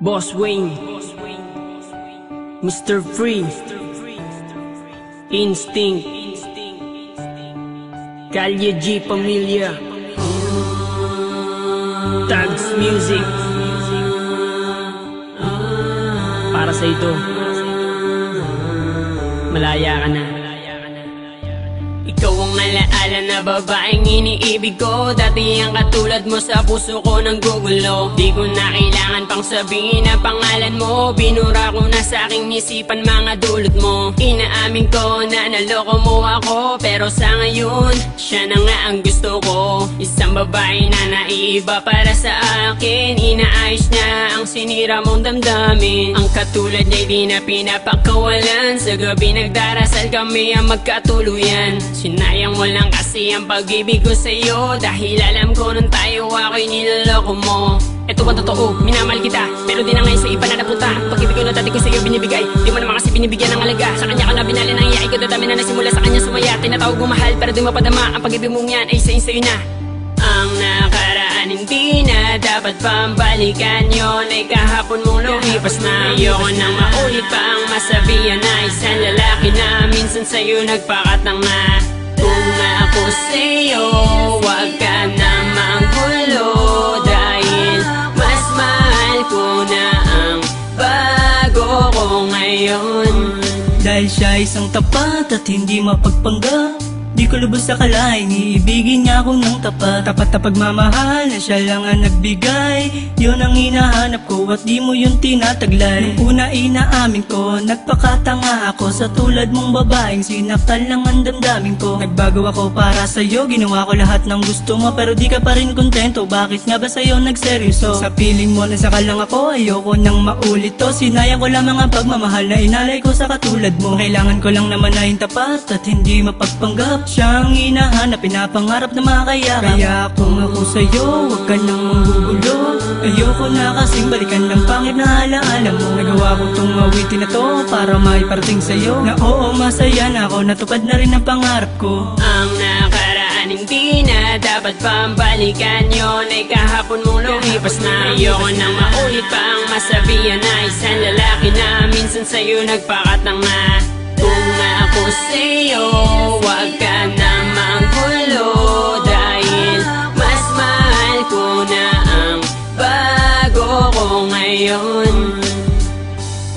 Boss Wayne, Mr. Free, Instinct, Kalye G Pamilya, Tags Music. Para sa ito, malaya ka na. Ikaw ang alaala na babaeng iniibig ko. Dati ang katulad mo sa puso ko nang gugulo. Di ko na kailangan pang sabihin ang pangalan mo. Binura ko na sa aking isipan mga dulot mo. Inaamin ko na naloko mo ako, pero sa ngayon siya na nga ang gusto ko. Isang babae na naiiba para sa akin. Inaayos niya ang sinira mong damdamin. Ang katulad niya di na pinapakawalan. Sa gabi nagdarasal kami ang magkatuluyan. Sinayang mo lang kasi ang pag-ibig ko sa'yo, dahil alam ko nung tayo ako'y niloloko mo. Eto ba totoo? Minamahal kita, pero di na ngayon sa iba na napunta. Pag-ibig ko na dati ko sa'yo binibigay, di mo naman kasi binibigyan ng alaga. Sa kanya ka na binali ng iyay ko, dadami na nasimula sa kanya sumaya. Tinatawag mo mahal, pero di mapadama. Ang pag-ibig mong yan ay sa'yo na. Ang nakaraan hindi na dapat pambalikan, yun ay kahapon mong lumipas na. Ayoko nang maulit pa ang masabihan na isang lalaki na minsan sa'yo nagpakatang na. Kung ako sa'yo, wag ka na manggulo, dahil mas mahal ko na ang bago ko ngayon. Dahil siya isang tapat at hindi mapagpanggap, di ko lubos akalain, iibigin niya ako ng tapat. Tapat na pagmamahal na siya lang ang nagbigay, yun ang hinahanap ko at di mo yun tinataglay. Nung una inaamin ko, nagpakatanga ako sa tulad mong babaeng sinaktan lang ang damdamin ko. Nagbago ako para sa'yo, ginawa ko lahat ng gusto mo, pero di ka pa rin kontento. Bakit nga ba sa'yo nagseryoso? Sa piling mo nasaka lang ako, ayoko nang maulit to. Sinayang ko lamang ang pagmamahal na inalay ko sa katulad mo. Kailangan ko lang naman na yung tapat at hindi mapagpanggap. Siyang hinahanap, pinapangarap na makakayakap. Kaya kung ako sa'yo, huwag ka nang manggugulo. Ayoko na kasing balikan ng pangit na alaala mo. Nagawa ko tong awitin na to para maiparating sa'yo na oo, masaya na ako, natupad na rin ang pangarap ko. Ang nakaraan hindi na dapat pambalikan, yun ay kahapon mong lumipas na. Ayoko nang maulit pa ang masabihan na isang lalaki na minsan sa'yo nagpakatang na. Kung ako sa'yo, wag ka na manggulo, dahil mas mahal ko na ang bago ko ngayon.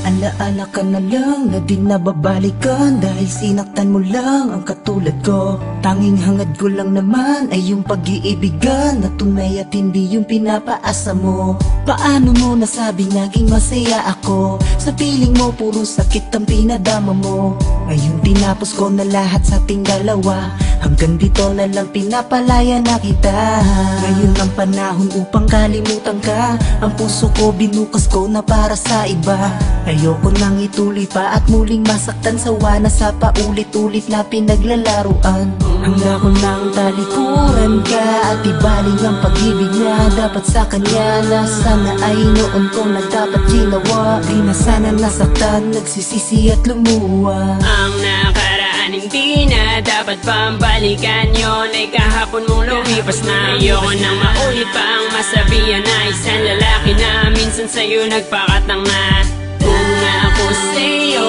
Alaala ka na lang na di nababalikan, dahil sinaktan mo lang ang katulad ko. Tanging hangad ko lang naman ay yung pag-iibigan na tunay at hindi yung pinapaasa mo. Paano mo nasabing naging masaya ako? Sa piling mo puro sakit ang pinadama mo. Ngayon tinapos ko na lahat sa ating dalawa, hanggang dito na lang pinapalaya na kita. Ngayon ang panahon upang kalimutan ka, ang puso ko binukas ko na para sa iba. Ayoko nang ituloy pa at muling masaktan, sawa na sa paulit-ulit na pinaglalaruan. Hanggang ko nang talikuran ka at ibaling ang pag-ibig na dapat sa kanya, na sana ay noon ko na dapat ginawa. Di na sana nasaktan, nagsisisi at lumuwa. Ang nakaraan hindi na dapat pambalikan, yun ay kahapon mong lumipas na. Ayoko nang maulit pa ang masabihan na isang lalaki na minsan sa'yo nagpakatang na. Kung ako sa'yo,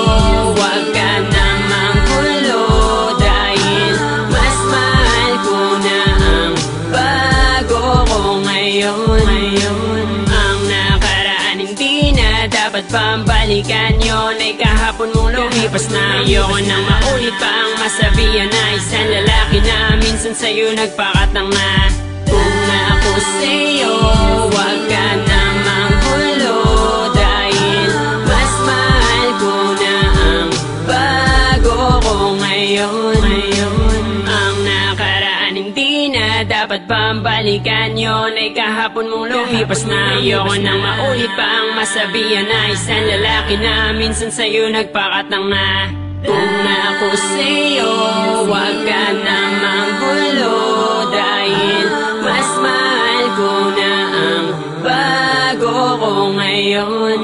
wag ka na manggulo, dahil mas mahal ko na ang bago ko ngayon. Ang nakaraan hindi na dapat pambalikan, yun ay kahapon mong lumipas na. Ayoko nang maulit pa ang masabihan na isang lalaki na minsan sa'yo nagpakatang na. Kung ako sa'yo, wag ka na manggulo, dahil mas mahal ko na ang bago ko ngayon. Ang nakaraan hindi na dapat pambalikan, yun ay kahapon mong lumipas na. Ayoko nang maulit pa ang masabihan na isang lalaki na minsan sa'yo nagpakatang na. Kung ako sa'yo, wag ka na manggulo, dahil mas mahal ko na ang bago ko ngayon.